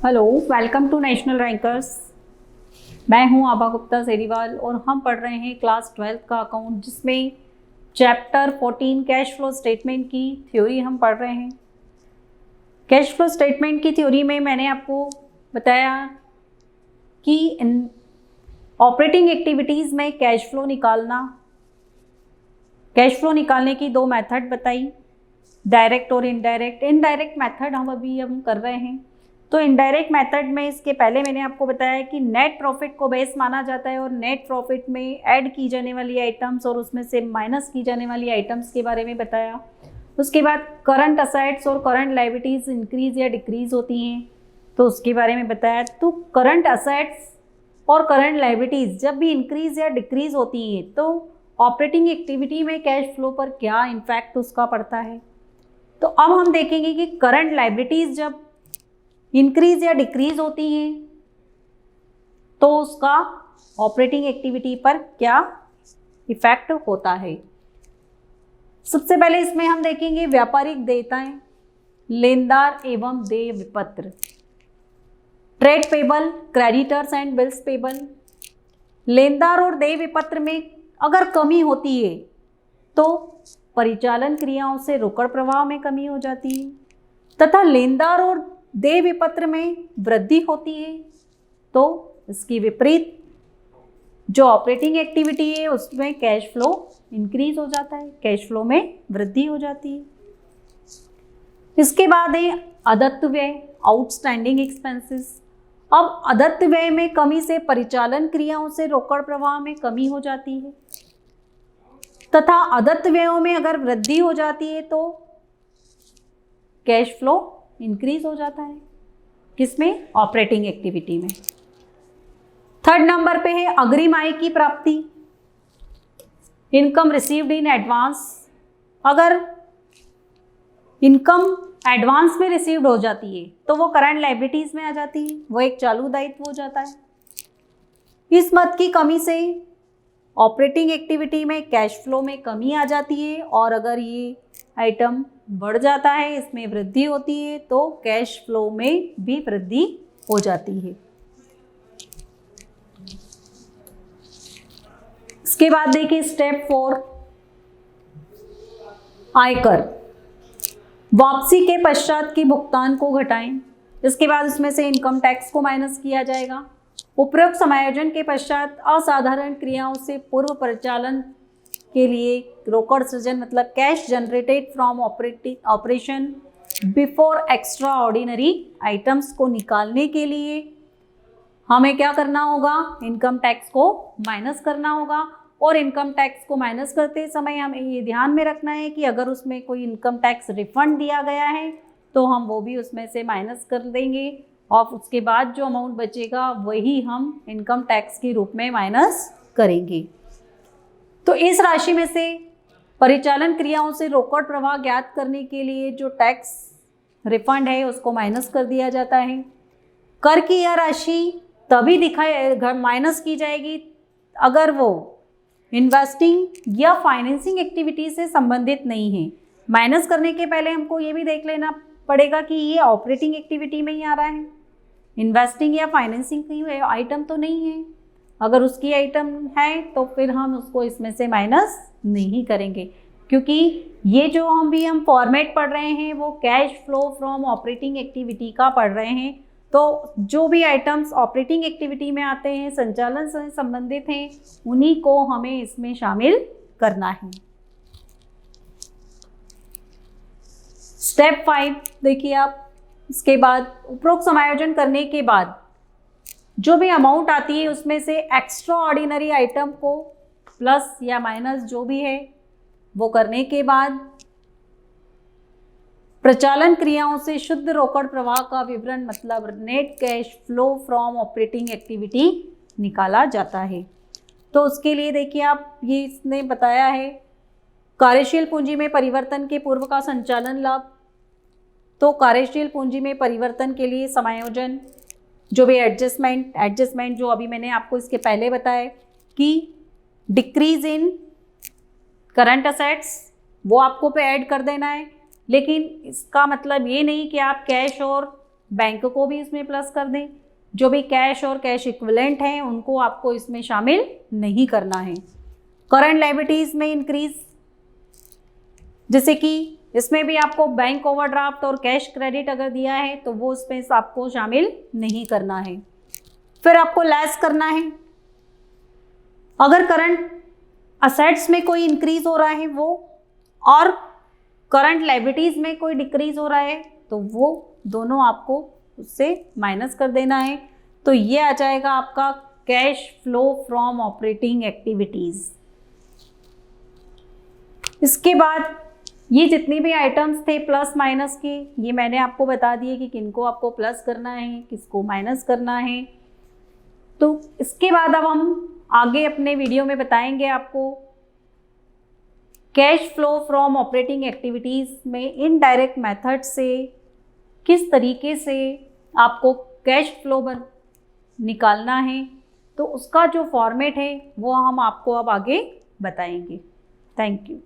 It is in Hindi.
Hello, welcome to national rankers. मैं हूं आभा गुप्ता सेरीवाल और हम पढ़ रहे हैं क्लास 12th का अकाउंट, जिसमें चैप्टर 14 कैश फ्लो स्टेटमेंट की थ्योरी हम पढ़ रहे हैं। कैश फ्लो स्टेटमेंट की थ्योरी में मैंने आपको बताया कि ऑपरेटिंग एक्टिविटीज़ में कैश फ्लो निकालने की दो मेथड बताई, डायरेक्ट और इनडायरेक्ट। इनडायरेक्ट मेथड हम कर रहे हैं। तो इनडायरेक्ट मेथड में इसके पहले मैंने आपको बताया कि नेट प्रॉफिट को बेस माना जाता है और नेट प्रॉफिट में ऐड की जाने वाली आइटम्स और उसमें से माइनस की जाने वाली आइटम्स के बारे में बताया। उसके बाद करंट असेट्स और करंट लायबिलिटीज इंक्रीज या डिक्रीज होती हैं, तो उसके बारे में बताया। तो करंट असेट्स और करंट लायबिलिटीज जब भी इंक्रीज या डिक्रीज होती हैं तो ऑपरेटिंग एक्टिविटी में कैश फ्लो पर क्या इम्पैक्ट उसका पड़ता है। तो अब हम देखेंगे कि करंट लायबिलिटीज जब इंक्रीज या डिक्रीज होती हैं तो उसका ऑपरेटिंग एक्टिविटी पर क्या इफेक्ट होता है। सबसे पहले इसमें हम देखेंगे व्यापारिक देयताएं, लेनदार एवं देय विपत्र, trade payable, creditors and bills payable. लेनदार और देय विपत्र में अगर कमी होती है तो परिचालन क्रियाओं से रोकड़ प्रवाह में कमी हो जाती है, तथा लेनदार और देय विपत्र में वृद्धि होती है तो इसकी विपरीत जो ऑपरेटिंग एक्टिविटी है उसमें कैश फ्लो इंक्रीज हो जाता है, कैश फ्लो में वृद्धि हो जाती है। इसके बाद है अदत्त व्यय, आउटस्टैंडिंग एक्सपेंसेस। अब अदत्त व्यय में कमी से परिचालन क्रियाओं से रोकड़ प्रवाह में कमी हो जाती है, तथा अदत्त व्ययों में अगर वृद्धि हो जाती है तो कैश फ्लो इंक्रीज हो जाता है। किसमें? ऑपरेटिंग एक्टिविटी में। थर्ड नंबर पे है अग्रिम आय की प्राप्ति, इनकम रिसीव्ड इन एडवांस। अगर इनकम एडवांस में रिसीव्ड हो जाती है तो वो करंट लायबिलिटीज में आ जाती है, वो एक चालू दायित्व हो जाता है। इस मद की कमी से ऑपरेटिंग एक्टिविटी में कैश फ्लो में कमी आ जाती है, और अगर ये आइटम बढ़ जाता है, इसमें वृद्धि होती है, तो कैश फ्लो में भी वृद्धि हो जाती है। इसके बाद देखिए स्टेप 4, आयकर। वापसी के पश्चात के भुगतान को घटाएं। इसके बाद उसमें से इनकम टैक्स को माइनस किया जाएगा। उपरोक्त समायोजन के पश्चात असाधारण क्रियाओं से पूर्व परिचालन के लिए रोकड़ सृजन, मतलब cash generated from operation before extra ordinary items को निकालने के लिए हमें क्या करना होगा? इनकम टैक्स को माइनस करना होगा। और इनकम टैक्स को माइनस करते समय हमें ये ध्यान में रखना है कि अगर उसमें कोई इनकम टैक्स रिफंड दिया गया है तो हम वो भी उसमें से माइनस कर देंगे, और उसके बाद जो अमाउंट बचेगा वही हम इनकम टैक्स के रूप में माइनस करेंगे। तो इस राशि में से परिचालन क्रियाओं से रोकड़ प्रवाह ज्ञात करने के लिए जो टैक्स रिफंड है उसको माइनस कर दिया जाता है। कर की यह राशि तभी माइनस की जाएगी अगर वो इन्वेस्टिंग या फाइनेंसिंग एक्टिविटी से संबंधित नहीं है। माइनस करने के पहले हमको ये भी देख लेना पड़ेगा कि ये ऑपरेटिंग एक्टिविटी में ही आ रहा है, इन्वेस्टिंग या फाइनेंसिंग की आइटम तो नहीं है। अगर उसकी आइटम है तो फिर हम उसको इसमें से माइनस नहीं करेंगे, क्योंकि ये जो हम फॉर्मेट पढ़ रहे हैं वो cash flow from operating activity का पढ़ रहे हैं। तो जो भी आइटम्स ऑपरेटिंग एक्टिविटी में आते हैं, संचालन से संबंधित हैं, उन्हीं को हमें इसमें शामिल करना है। स्टेप 5 देखिए आप। इसके बाद उपरोक्त समायोजन करने के बाद जो भी अमाउंट आती है उसमें से एक्स्ट्रा ऑर्डिनरी आइटम को प्लस या माइनस जो भी है वो करने के बाद प्रचालन क्रियाओं से शुद्ध रोकड़ प्रवाह का विवरण, मतलब net cash flow from operating activity निकाला जाता है। तो उसके लिए देखिए आप, ये इसने बताया है कार्यशील पूंजी में परिवर्तन के पूर्व का संचालन लाभ। तो कार्यशील पूंजी में परिवर्तन के लिए समायोजन, जो भी एडजस्टमेंट जो अभी मैंने आपको इसके पहले बताया कि डिक्रीज इन करंट असेट्स, वो आपको पे ऐड कर देना है। लेकिन इसका मतलब ये नहीं कि आप कैश और बैंक को भी इसमें प्लस कर दें। जो भी कैश और कैश इक्विवेलेंट हैं उनको आपको इसमें शामिल नहीं करना है। करंट लायबिलिटीज़ में इंक्रीज, जैसे कि इसमें भी आपको बैंक ओवरड्राफ्ट और कैश क्रेडिट अगर दिया है तो वो उसमें आपको शामिल नहीं करना है। फिर आपको लेस करना है। अगर करंट असेट्स में कोई इंक्रीज हो रहा है वो, और करंट लायबिलिटीज़ में कोई डिक्रीज हो रहा है तो वो दोनों आपको उससे माइनस कर देना है। तो ये आ जाएगा आपका cash flow from operating activities. इसके बाद ये जितनी भी आइटम्स थे प्लस माइनस के, ये मैंने आपको बता दिए कि किनको आपको प्लस करना है, किसको माइनस करना है। तो इसके बाद अब हम आगे अपने वीडियो में बताएंगे आपको cash flow from operating activities में इनडायरेक्ट मेथड से किस तरीके से आपको कैश फ्लो निकालना है। तो उसका जो फॉर्मेट है वो हम आपको अब आगे बताएंगे। Thank you.